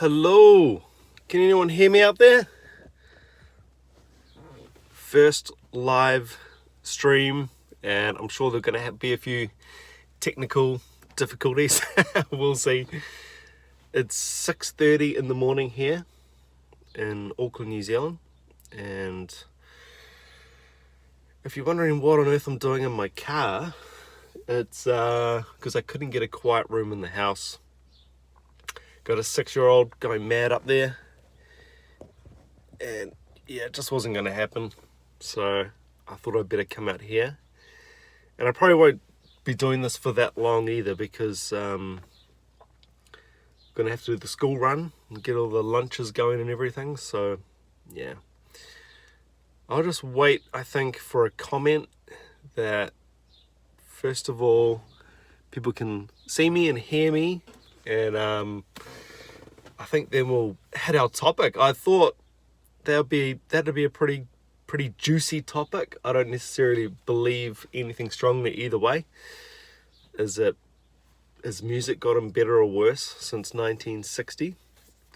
Hello, can anyone hear me out there? First live stream, and I'm sure there's going to be a few technical difficulties. We'll see. It's 6:30 in the morning here in Auckland, New Zealand, and if you're wondering what on earth I'm doing in my car, it's because I couldn't get a quiet room in the house. Got a 6-year-old going mad up there, and yeah, it just wasn't going to happen. So I thought I'd better come out here, and I probably won't be doing this for that long either, because I'm going to have to do the school run and get all the lunches going and everything. So yeah, I'll just wait, I think, for a comment that first of all people can see me and hear me, and I think then we'll hit our topic. I thought that'd be a pretty juicy topic. I don't necessarily believe anything strongly either way. Has music gotten better or worse since 1960?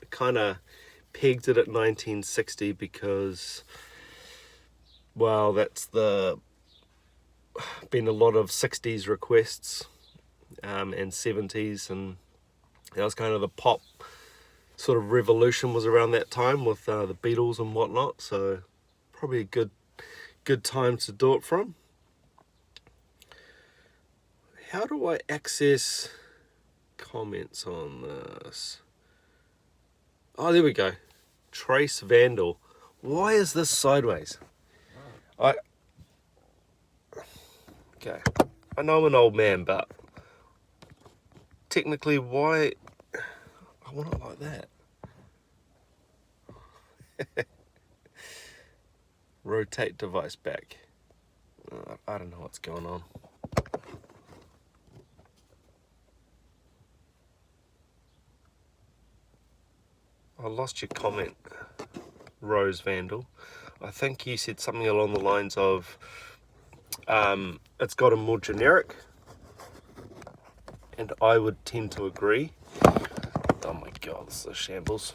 I kind of pegged it at 1960 because, well, that's been a lot of 60s requests and 70s, and that was kind of the pop sort of revolution was around that time with the Beatles and whatnot. So probably a good time to do it from. How do I access comments on this? Oh, there we go. Trace Vandal. Why is this sideways? Okay, I know I'm an old man, but technically, why? I want it like that. Rotate device back. I don't know what's going on. I lost your comment, Rose Vandal. I think you said something along the lines of it's gotten more generic, and I would tend to agree. Oh my god, this is a shambles.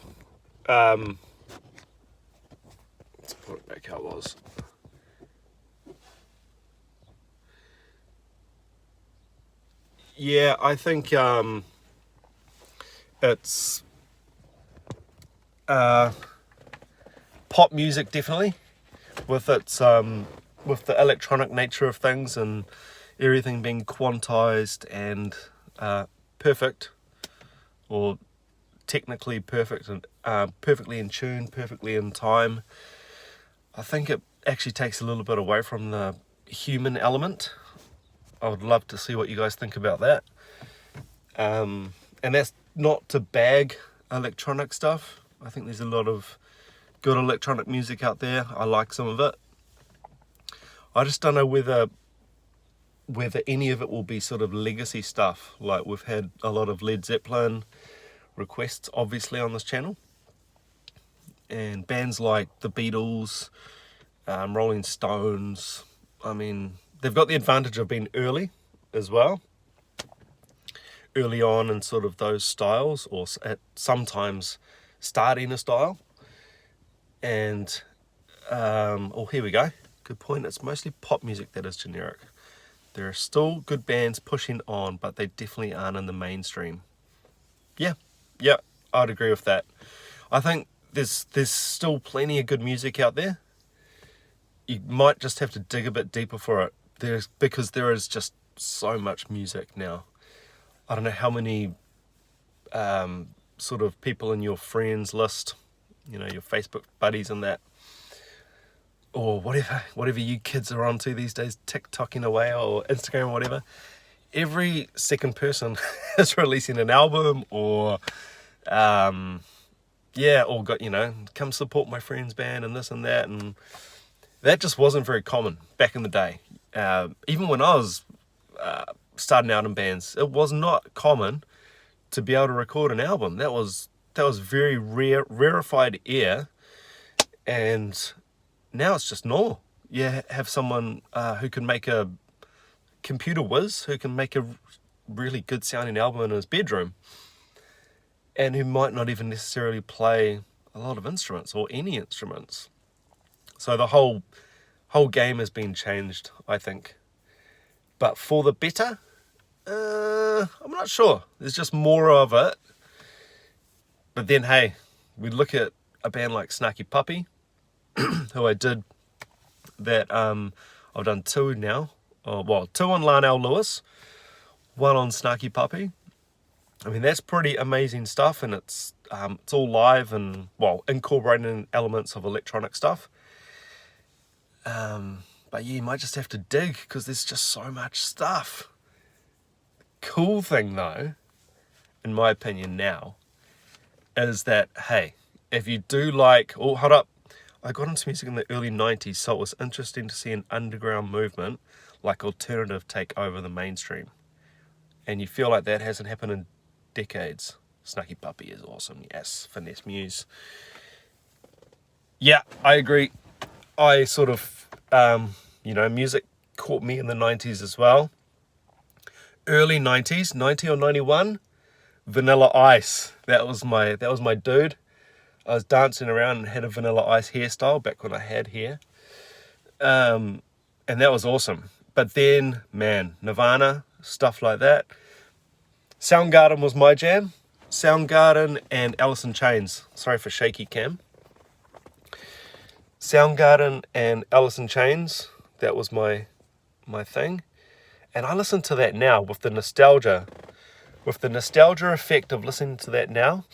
Let's put it back how it was. Yeah, I think it's pop music, definitely, with its with the electronic nature of things and everything being quantized and perfect, or technically perfect, and perfectly in tune, perfectly in time. I think it actually takes a little bit away from the human element. I would love to see what you guys think about that. And that's not to bag electronic stuff. I think there's a lot of good electronic music out there. I like some of it. I just don't know whether any of it will be sort of legacy stuff. Like, we've had a lot of Led Zeppelin requests, obviously, on this channel. And bands like the Beatles, Rolling Stones, I mean, they've got the advantage of being early as well. Early on in sort of those styles, or at sometimes starting a style. And, oh, here we go. Good point. It's mostly pop music that is generic. There are still good bands pushing on, but they definitely aren't in the mainstream. Yeah, I'd agree with that. I think there's still plenty of good music out there. You might just have to dig a bit deeper for it. Because there is just so much music now. I don't know how many sort of people in your friends list, you know, your Facebook buddies and that, or whatever you kids are onto these days, TikToking away, or Instagram or whatever. Every second person is releasing an album, or or got, you know, come support my friend's band and this and that, and that just wasn't very common back in the day. Even when I was starting out in bands, it was not common to be able to record an album. That was very rarefied air, and now it's just normal. You have someone who can make a computer whiz, who can make a really good sounding album in his bedroom. and who might not even necessarily play a lot of instruments or any instruments. So the whole game has been changed, I think. But for the better, I'm not sure. There's just more of it. But then, hey, we look at a band like Snarky Puppy, who I did that. I've done 2 now. 2 on Larnell Lewis, 1 on Snarky Puppy. I mean, that's pretty amazing stuff, and it's all live and, incorporating elements of electronic stuff. But yeah, you might just have to dig because there's just so much stuff. Cool thing though, in my opinion now, is that, hey, if you do like, hold up, I got into music in the early 90s, so it was interesting to see an underground movement like alternative take over the mainstream. And you feel like that hasn't happened in decades. Snarky Puppy is awesome, yes. Finesse Muse. Yeah, I agree. I sort of, music caught me in the 90s as well. Early 90s, 90 or 91, Vanilla Ice. That was my dude. I was dancing around and had a Vanilla Ice hairstyle back when I had hair. And that was awesome. But then, man, Nirvana, stuff like that. Soundgarden was my jam. Soundgarden and Alice in Chains. Sorry for shaky cam. Soundgarden and Alice in Chains. That was my thing. And I listen to that now with the nostalgia. With the nostalgia effect of listening to that now,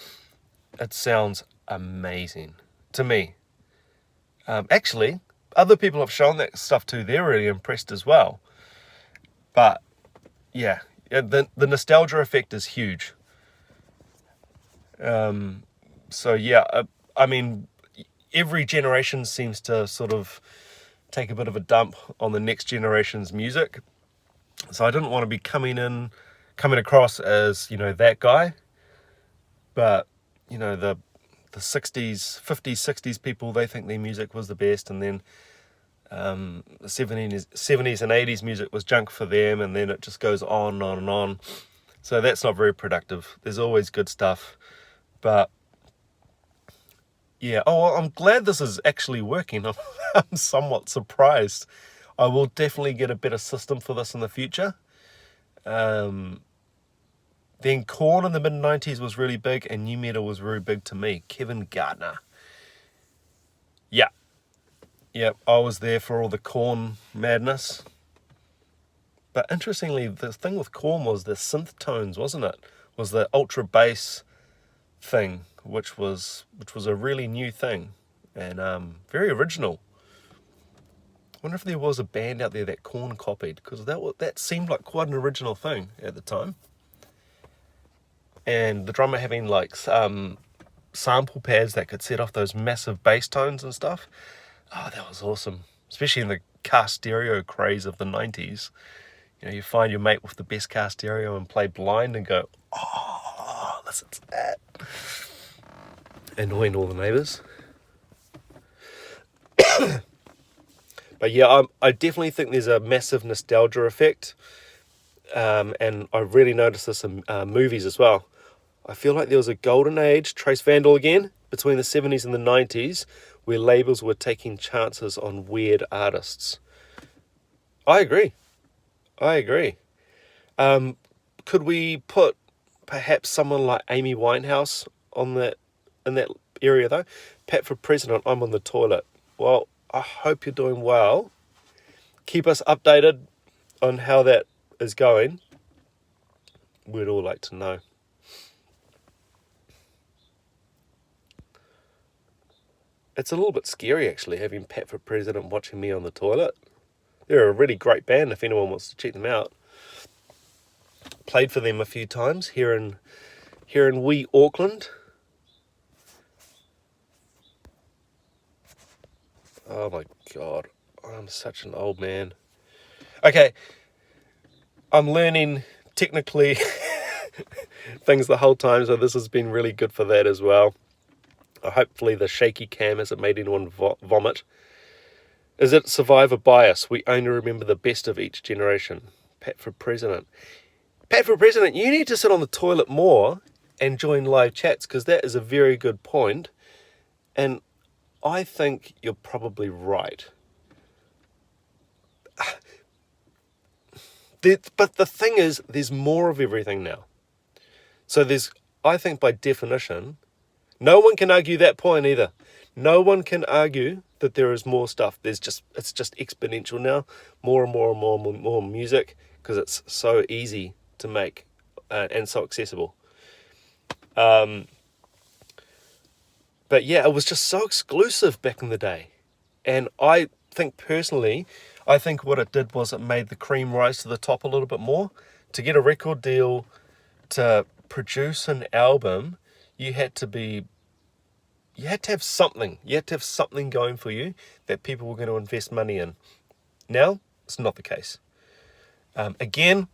it sounds amazing to me. Actually, other people have shown that stuff too. They're really impressed as well. But yeah, the nostalgia effect is huge. So yeah, I mean, every generation seems to sort of take a bit of a dump on the next generation's music. So I didn't want to be coming across as, that guy. But, the 60s, 50s, 60s people, they think their music was the best, and then the 70s and 80s music was junk for them, and then it just goes on and on and on. So that's not very productive. There's always good stuff. But yeah, I'm glad this is actually working. I'm somewhat surprised. I will definitely get a better system for this in the future. Then Korn in the mid-90s was really big, and nu metal was very big to me. Kevin Gardner. Yeah, I was there for all the Korn madness. But interestingly, the thing with Korn was the synth tones, wasn't it? Was the ultra bass thing, which was a really new thing and very original. I wonder if there was a band out there that Korn copied, because that seemed like quite an original thing at the time. And the drummer having like sample pads that could set off those massive bass tones and stuff. Oh, that was awesome. Especially in the car stereo craze of the 90s. You find your mate with the best car stereo and play Blind and go, oh, listen to that. Annoying all the neighbours. But yeah, I definitely think there's a massive nostalgia effect. And I really noticed this in movies as well. I feel like there was a golden age, Trace Vandal again, between the 70s and the 90s, where labels were taking chances on weird artists. I agree. Could we put perhaps someone like Amy Winehouse in that area though? Pat for President, I'm on the toilet. Well, I hope you're doing well. Keep us updated on how that is going. We'd all like to know. It's a little bit scary actually, having Pat for President watching me on the toilet. They're a really great band if anyone wants to check them out. Played for them a few times here in wee Auckland. Oh my God, I'm such an old man. Okay, I'm learning technically things the whole time, so this has been really good for that as well. Hopefully the shaky cam hasn't made anyone vomit. Is it survivor bias? We only remember the best of each generation. Pat for President. Pat for President, you need to sit on the toilet more and join live chats, because that is a very good point. And I think you're probably right. But the thing is, there's more of everything now. So I think by definition, no one can argue that point either. No one can argue that there is more stuff. It's just exponential now. More and more and more and more music, because it's so easy to make and so accessible. But yeah, it was just so exclusive back in the day. And I think personally, what it did was it made the cream rise to the top a little bit more. To get a record deal, to produce an album, you had to have something. You had to have something going for you that people were going to invest money in. Now, it's not the case. Again,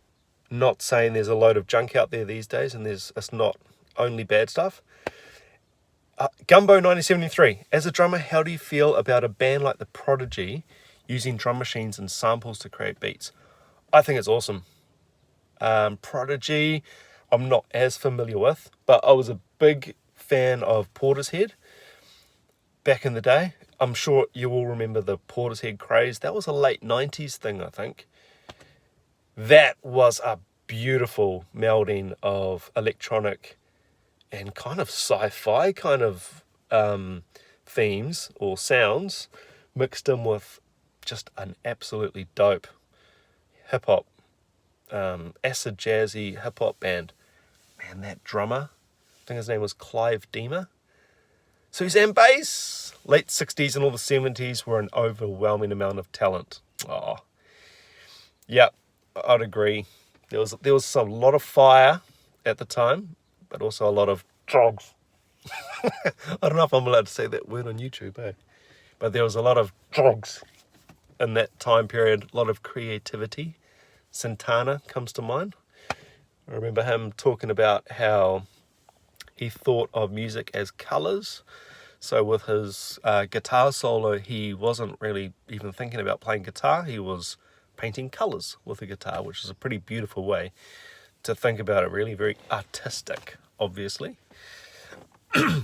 not saying there's a load of junk out there these days, and it's not only bad stuff. Gumbo 1973. As a drummer, how do you feel about a band like The Prodigy using drum machines and samples to create beats? I think it's awesome. Prodigy, I'm not as familiar with, but I was a big fan of Portishead back in the day. I'm sure you all remember the Portishead craze. That was a late 90s thing, I think. That was a beautiful melding of electronic and kind of sci-fi kind of themes or sounds mixed in with just an absolutely dope hip-hop, acid jazzy hip-hop band. Man, that drummer, I think his name was Clive Deemer. Suzanne Bass, late 60s and all the 70s were an overwhelming amount of talent. Oh, yeah, I'd agree. There was a lot of fire at the time, but also a lot of drugs. I don't know if I'm allowed to say that word on YouTube, but there was a lot of drugs in that time period, a lot of creativity. Santana comes to mind. I remember him talking about how he thought of music as colours. So with his guitar solo, he wasn't really even thinking about playing guitar. He was painting colours with a guitar, which is a pretty beautiful way to think about it, really. Very artistic, obviously.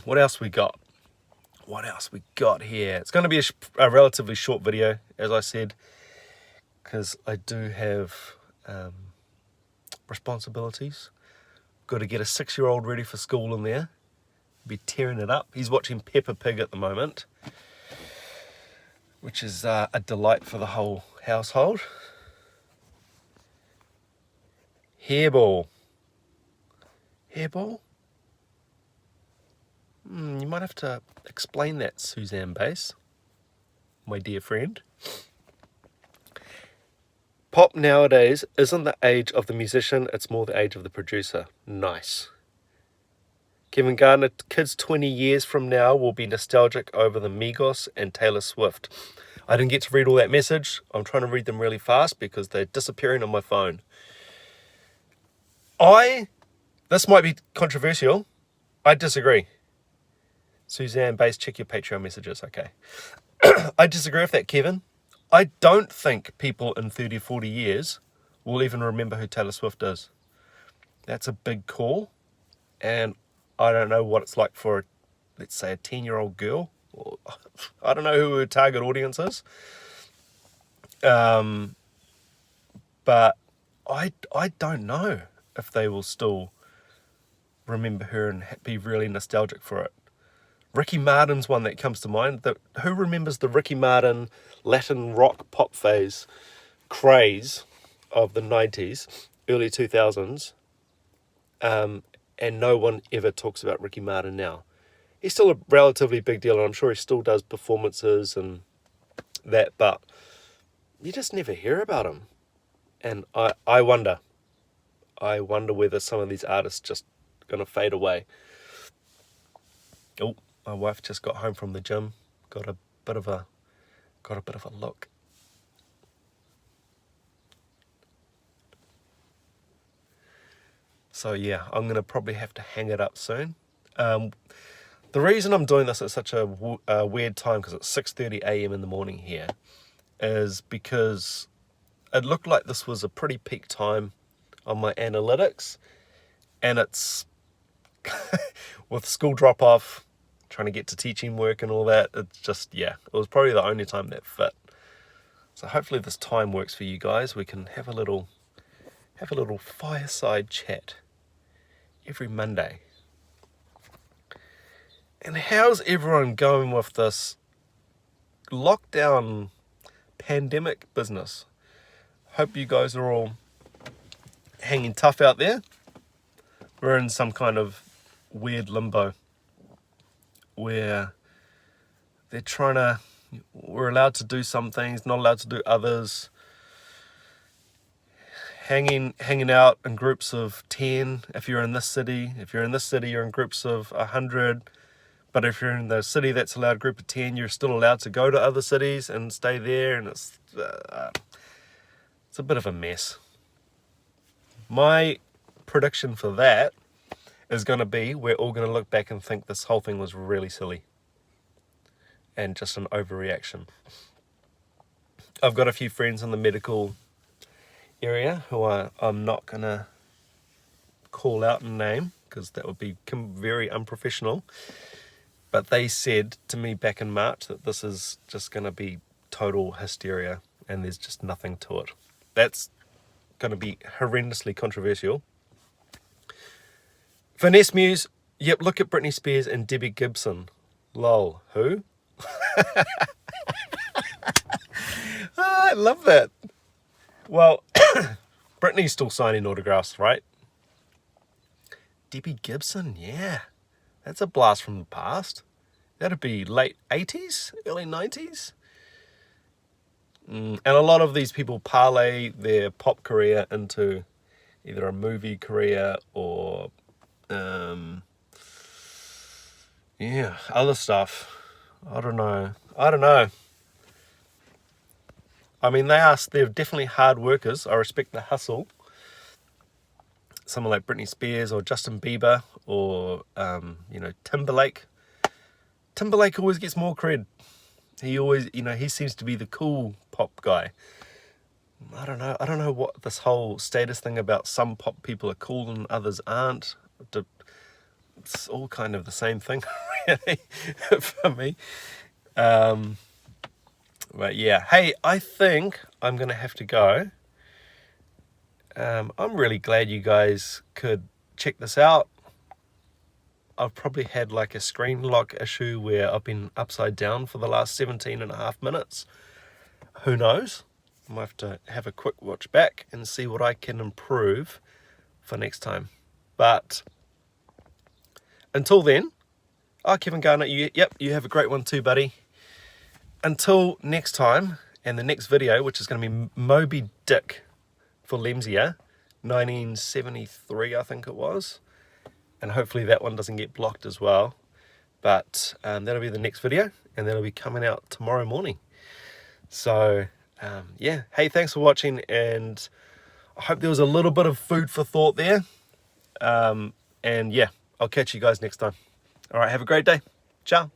What else we got? Here? It's going to be a relatively short video, as I said, because I do have responsibilities. Got to get a 6-year-old ready for school in there. Be tearing it up. He's watching Peppa Pig at the moment, which is a delight for the whole household. Hairball. You might have to explain that, Suzanne Bass, my dear friend. Pop nowadays isn't the age of the musician, it's more the age of the producer. Nice. Kevin Gardner, kids 20 years from now will be nostalgic over the Migos and Taylor Swift. I didn't get to read all that message. I'm trying to read them really fast because they're disappearing on my phone. This might be controversial. I disagree. Suzanne Bass, check your Patreon messages, okay. I disagree with that, Kevin. I don't think people in 30, 40 years will even remember who Taylor Swift is. That's a big call, and I don't know what it's like for, let's say, a 10-year-old girl. I don't know who her target audience is. But I don't know if they will still remember her and be really nostalgic for it. Ricky Martin's one that comes to mind. Who remembers the Ricky Martin Latin rock pop phase craze of the 90s, early 2000s? And no one ever talks about Ricky Martin now. He's still a relatively big deal, and I'm sure he still does performances and that, but you just never hear about him. And I wonder whether some of these artists just going to fade away. Oh, my wife just got home from the gym. Got a bit of a look. So yeah, I'm going to probably have to hang it up soon. The reason I'm doing this at such a weird time, because it's 6:30 a.m. in the morning here, is because it looked like this was a pretty peak time on my analytics, and it's with school drop off, trying to get to teaching work and all that, it's just, yeah, it was probably the only time that fit. So hopefully this time works for you guys. We can have a little fireside chat every Monday. And how's everyone going with this lockdown pandemic business? Hope you guys are all hanging tough out there. We're in some kind of weird limbo where we're allowed to do some things, not allowed to do others. Hanging out in groups of 10 if you're in this city. If you're in this city, you're in groups of 100. But if you're in the city that's allowed a group of 10, you're still allowed to go to other cities and stay there, and it's a bit of a mess. My prediction for that is going to be we're all going to look back and think this whole thing was really silly and just an overreaction. I've got a few friends in the medical area who I'm not going to call out and name because that would be very unprofessional. But they said to me back in March that this is just going to be total hysteria and there's just nothing to it. That's going to be horrendously controversial. Finesse Muse, yep, look at Britney Spears and Debbie Gibson. Lol, who? I love that. Well, Britney's still signing autographs, right? Debbie Gibson, yeah. That's a blast from the past. That'd be late 80s, early 90s. And a lot of these people parlay their pop career into either a movie career or, other stuff. I don't know. I mean, they're definitely hard workers. I respect the hustle. Someone like Britney Spears or Justin Bieber or, Timberlake. Timberlake always gets more cred. He always, he seems to be the cool pop guy. I don't know what this whole status thing about some pop people are cool and others aren't. It's all kind of the same thing, really, for me. But yeah, hey, I think I'm going to have to go. I'm really glad you guys could check this out. I've probably had like a screen lock issue where I've been upside down for the last 17 and a half minutes. Who knows? I might have to have a quick watch back and see what I can improve for next time. But until then, Kevin Garnett, you have a great one too, buddy. Until next time, and the next video, which is going to be Moby Dick for Lemsia, 1973, I think it was. And hopefully that one doesn't get blocked as well. But that'll be the next video, and that'll be coming out tomorrow morning. So, hey, thanks for watching, and I hope there was a little bit of food for thought there. And yeah, I'll catch you guys next time. All right, have a great day. Ciao.